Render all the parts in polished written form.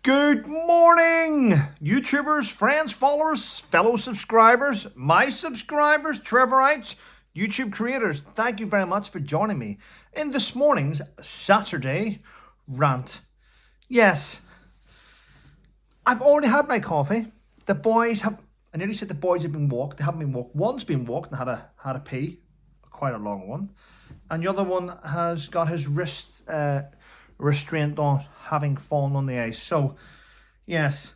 Good morning, YouTubers, friends, followers, fellow subscribers, my subscribers, Trevorites, YouTube creators. Thank you very much for joining me in this morning's Saturday rant. Yes, I've already had my coffee. The boys have, I nearly said the boys have been walked. They haven't been walked. One's been walked and had a pee, quite a long one. And the other one has got his wrist restraint on, having fallen on the ice. So, yes,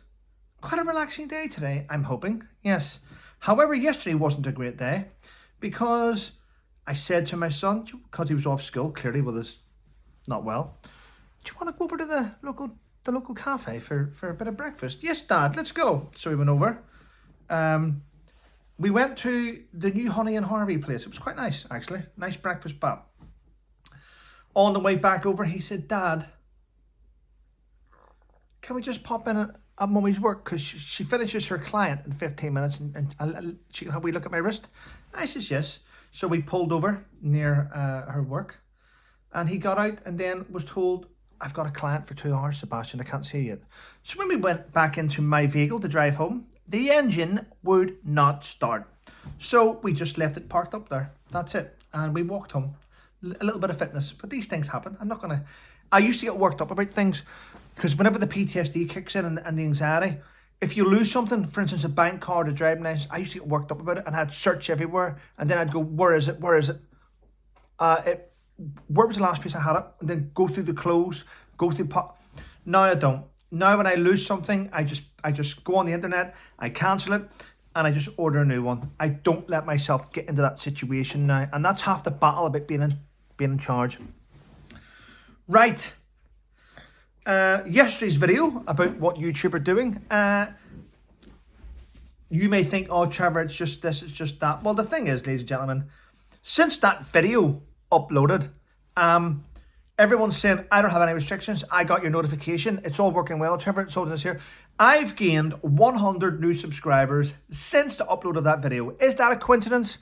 quite a relaxing day today, I'm hoping. Yes. However, yesterday wasn't a great day because I said to my son, because he was off school, clearly with his not well, do you want to go over to the local cafe for a bit of breakfast? Yes, Dad, let's go. So we went over. We went to the new Honey and Harvey place. It was quite nice, actually. Nice breakfast spot. On the way back over, he said, Dad, can we just pop in at Mummy's work? Because she finishes her client in 15 minutes and she can have a wee look at my wrist. I says, yes. So we pulled over near her work and he got out and then was told, I've got a client for 2 hours, Sebastian, I can't see you yet. So when we went back into my vehicle to drive home, the engine would not start. So we just left it parked up there. That's it. And we walked home. A little bit of fitness, but these things happen. I used to get worked up about things because whenever the PTSD kicks in and the anxiety, if you lose something, for instance, a bank card, a driving license, I used to get worked up about it and I'd search everywhere and then I'd go, where is it? Where is it? Where was the last place I had it? And then go through the clothes, go through Now I don't. Now when I lose something, I just go on the internet, I cancel it, and I just order a new one. I don't let myself get into that situation now, and that's half the battle about being in charge. Right. Yesterday's video about what YouTube are doing. You may think, oh, Trevor, it's just this, it's just that. Well, the thing is, ladies and gentlemen, since that video uploaded, everyone's saying, I don't have any restrictions. I got your notification. It's all working well. Trevor, it's all this here. I've gained 100 new subscribers since the upload of that video. Is that a coincidence?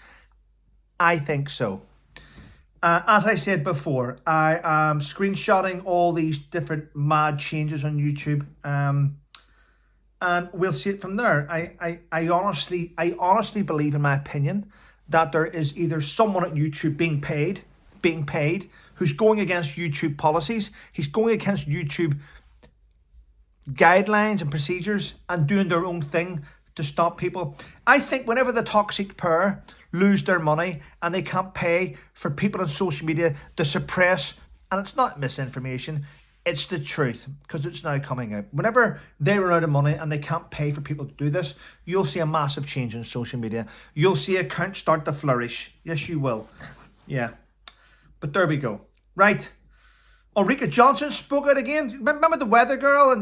I think so. As I said before, I am screenshotting all these different mad changes on YouTube. And we'll see it from there. I honestly believe, in my opinion, that there is either someone at YouTube being paid, who's going against YouTube policies. He's going against YouTube guidelines and procedures and doing their own thing to stop people. I think whenever the toxic pair lose their money and they can't pay for people on social media to suppress, and it's not misinformation, it's the truth, because it's now coming out. Whenever they run out of money and they can't pay for people to do this, you'll see a massive change in social media. You'll see accounts start to flourish. Yes, you will. Yeah. But there we go. Right. Ulrika Johnson spoke out again. Remember the weather girl?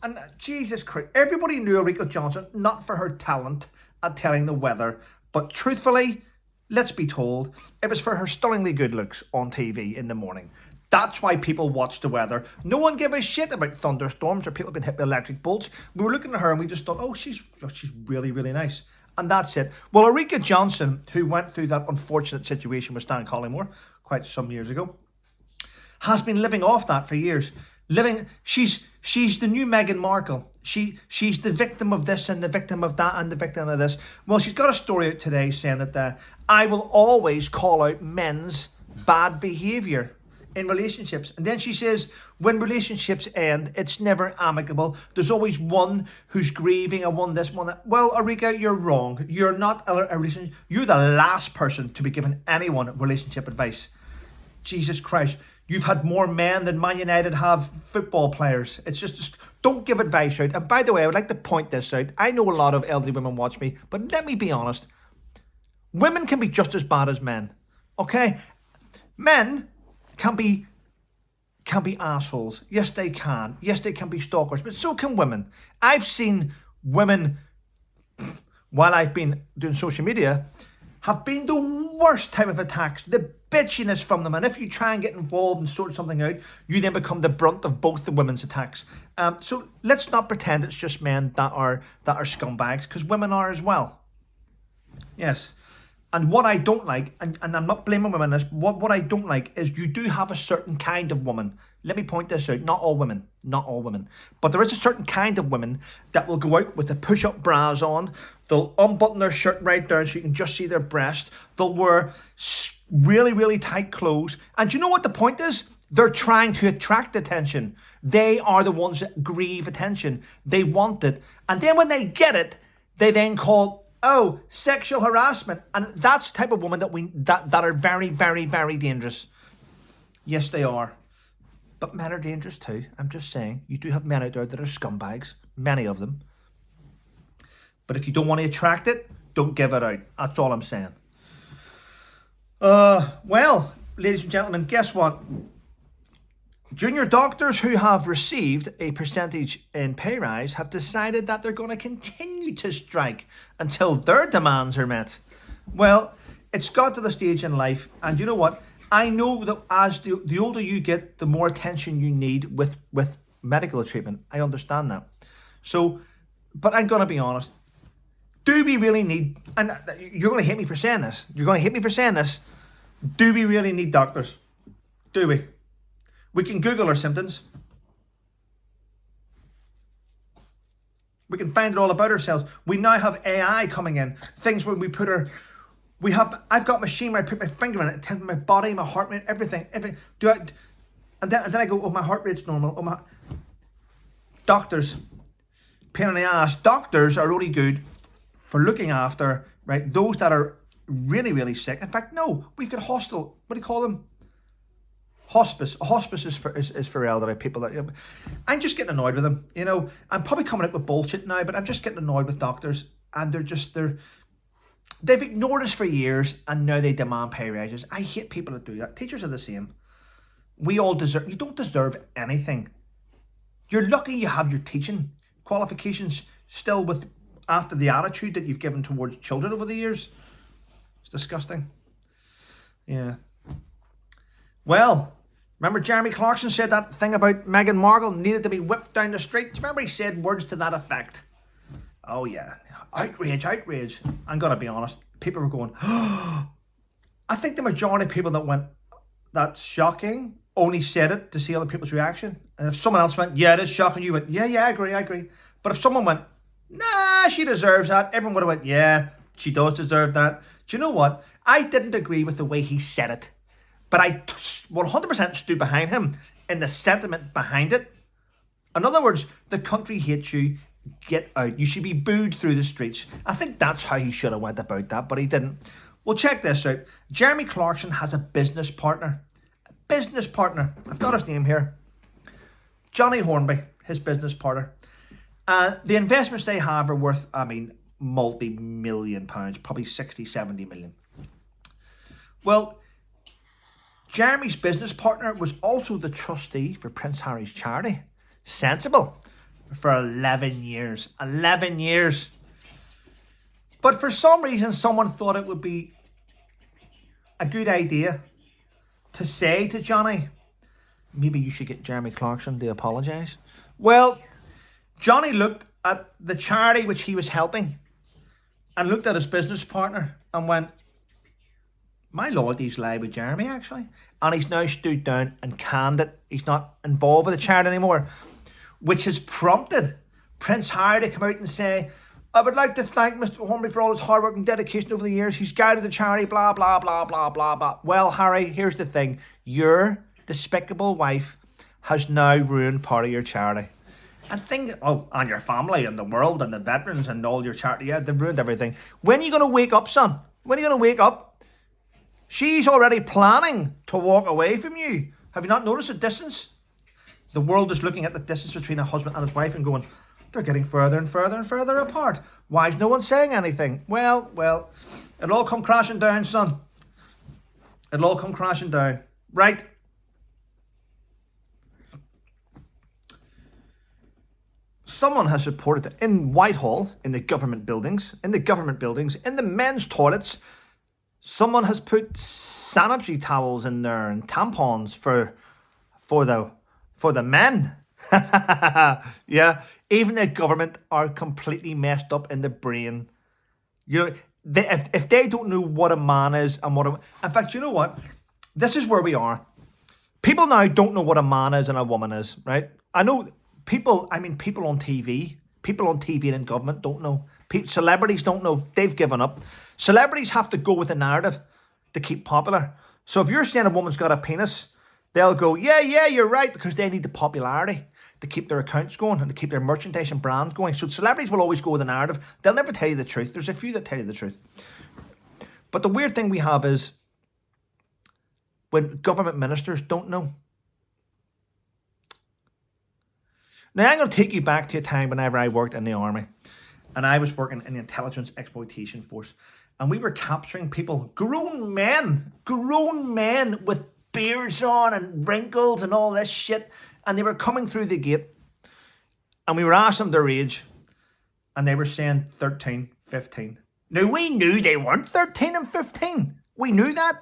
And Jesus Christ. Everybody knew Ulrika Johnson, not for her talent at telling the weather, but truthfully, let's be told, it was for her stunningly good looks on TV in the morning. That's why people watch the weather. No one gave a shit about thunderstorms or people being hit with electric bolts. We were looking at her and we just thought, oh, she's really, really nice. And that's it. Well, Ulrika Johnson, who went through that unfortunate situation with Stan Collymore quite some years ago, has been living off that for years. She's the new Meghan Markle. She's the victim of this and the victim of that and the victim of this. Well, she's got a story out today saying that I will always call out men's bad behaviour in relationships. And then she says, when relationships end, it's never amicable. There's always one who's grieving and one this, one that. Well, Ulrika, you're wrong. You're not a relationship. You're the last person to be giving anyone relationship advice. Jesus Christ. You've had more men than Man United have football players. It's just don't give advice out. And by the way, I would like to point this out. I know a lot of elderly women watch me, but let me be honest. Women can be just as bad as men. Okay? Men can be assholes. Yes, they can. Yes, they can be stalkers, but so can women. I've seen women, while I've been doing social media, have been the worst type of attacks, the bitchiness from them. And if you try and get involved and sort something out, you then become the brunt of both the women's attacks. So let's not pretend it's just men that are scumbags, because women are as well. Yes. And what I don't like, and I'm not blaming women on this, what I don't like is you do have a certain kind of woman let me point this out. Not all women. Not all women. But there is a certain kind of women that will go out with the push-up bras on. They'll unbutton their shirt right down so you can just see their breast. They'll wear really, really tight clothes. And do you know what the point is? They're trying to attract attention. They are the ones that grieve attention. They want it. And then when they get it, they then call, oh, sexual harassment. And that's the type of woman that are very, very, very dangerous. Yes, they are. But men are dangerous too. I'm just saying, you do have men out there that are scumbags. Many of them. But if you don't want to attract it, don't give it out. That's all I'm saying. Well, ladies and gentlemen, guess what? Junior doctors who have received a percentage in pay rise have decided that they're going to continue to strike until their demands are met. Well, it's got to the stage in life, and you know what? I know that as the older you get, the more attention you need with medical treatment. I understand that. So, but I'm going to be honest. Do we really need, and you're going to hate me for saying this. You're going to hate me for saying this. Do we really need doctors? Do we? We can Google our symptoms. We can find it all about ourselves. We now have AI coming in. Things where we put our... I've got a machine where I put my finger in it, it tells me my body, my heart rate, everything. And then I go, oh, my heart rate's normal. Oh, my... Doctors, pain in the ass. Doctors are only good for looking after, right, those that are really, really sick. In fact, no, we've got what do you call them? Hospice. A hospice is for elderly people. I'm just getting annoyed with them. You know, I'm probably coming out with bullshit now, but I'm just getting annoyed with doctors, and they've ignored us for years, and now they demand pay raises. I hate people that do that. Teachers are the same. You don't deserve anything. You're lucky you have your teaching qualifications still after the attitude that you've given towards children over the years. It's disgusting. Yeah. Well, remember Jeremy Clarkson said that thing about Meghan Markle needed to be whipped down the street? Remember he said words to that effect? Oh yeah, outrage. I'm going to be honest. People were going, I think the majority of people that went, that's shocking, only said it to see other people's reaction. And if someone else went, yeah, it is shocking, you went, yeah, I agree. But if someone went, nah, she deserves that, everyone would have went, yeah, she does deserve that. Do you know what? I didn't agree with the way he said it. But I 100% stood behind him in the sentiment behind it. In other words, the country hates you. Get out. You should be booed through the streets. I think that's how he should have went about that, but he didn't. Well, check this out. Jeremy Clarkson has a business partner. I've got his name here. Johnny Hornby, his business partner. The investments they have are worth, multi-million pounds, probably 60, 70 million. Well, Jeremy's business partner was also the trustee for Prince Harry's charity, Sensible, for 11 years. 11 years. But for some reason, someone thought it would be a good idea to say to Johnny, maybe you should get Jeremy Clarkson to apologise. Well, Johnny looked at the charity which he was helping and looked at his business partner and went, my loyalties lie with Jeremy, actually. And he's now stood down and canned it. He's not involved with the charity anymore, which has prompted Prince Harry to come out and say, I would like to thank Mr. Hornby for all his hard work and dedication over the years. He's guided the charity, blah, blah, blah, blah, blah, blah. Well, Harry, here's the thing. Your despicable wife has now ruined part of your charity. And your family and the world and the veterans and all your charity. Yeah, they've ruined everything. When are you going to wake up, son? When are you going to wake up? She's already planning to walk away from you. Have you not noticed the distance? The world is looking at the distance between a husband and his wife and going, they're getting further and further and further apart. Why is no one saying anything? Well, it'll all come crashing down, son. It'll all come crashing down. Right. Someone has reported that in Whitehall, in the government buildings, in the men's toilets, someone has put sanitary towels in there and tampons for the men. Yeah, even the government are completely messed up in the brain. You know, if they don't know what a man is and in fact, you know what? This is where we are. People now don't know what a man is and a woman is, right? I know people, people on TV, and in government don't know. Celebrities don't know. They've given up. Celebrities have to go with the narrative to keep popular. So if you're saying a woman's got a penis, they'll go, yeah, you're right, because they need the popularity to keep their accounts going and to keep their merchandise and brands going. So celebrities will always go with the narrative. They'll never tell you the truth. There's a few that tell you the truth. But the weird thing we have is when government ministers don't know. Now, I'm going to take you back to a time whenever I worked in the army. And I was working in the intelligence exploitation force. And we were capturing people, grown men with beards on and wrinkles and all this shit. And they were coming through the gate. And we were asking them their age. And they were saying 13, 15. Now, we knew they weren't 13 and 15. We knew that.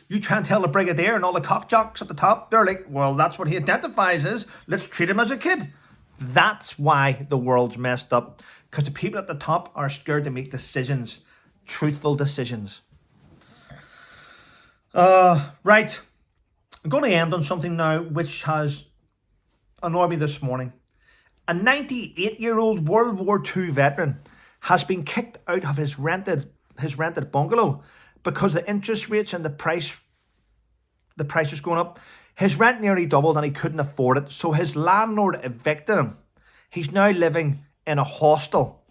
You try and tell the brigadier and all the cock jocks at the top, they're like, well, that's what he identifies as. Let's treat him as a kid. That's why the world's messed up. Because the people at the top are scared to make decisions. Truthful decisions. Right. I'm going to end on something now which has annoyed me this morning. A 98-year-old World War II veteran has been kicked out of his rented bungalow because the interest rates and the price is going up. His rent nearly doubled and he couldn't afford it. So his landlord evicted him. He's now living in a hostel.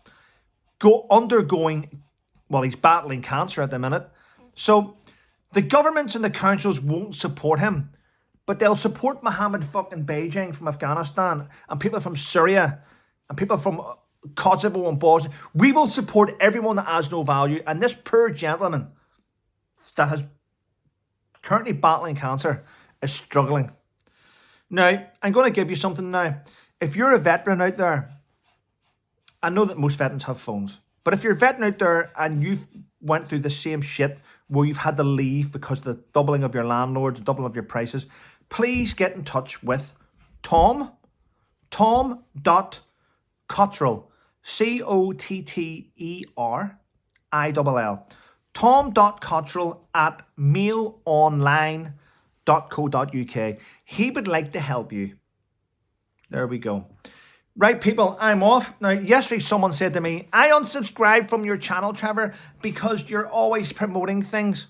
He's battling cancer at the minute. So the governments and the councils won't support him. But they'll support Mohammed fucking Beijing from Afghanistan and people from Syria and people from Kosovo and Bosnia. We will support everyone that has no value. And this poor gentleman that is currently battling cancer is struggling. Now, I'm going to give you something now. If you're a veteran out there, I know that most veterans have phones, but if you're a veteran out there and you went through the same shit where you've had to leave because of the doubling of your landlords, doubling of your prices, please get in touch with Tom. Tom.Cottrell. COTTERILL. Tom.Cottrell at mailonline.co.uk. He would like to help you. There we go. Right, people, I'm off. Now, yesterday someone said to me, I unsubscribed from your channel, Trevor, because you're always promoting things.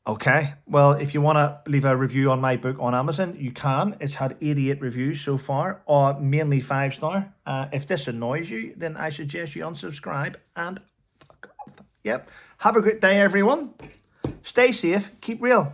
Okay, well, if you want to leave a review on my book on Amazon, you can. It's had 88 reviews so far, mainly 5-star. If this annoys you, then I suggest you unsubscribe and fuck off. Yep. Have a great day, everyone. Stay safe. Keep real.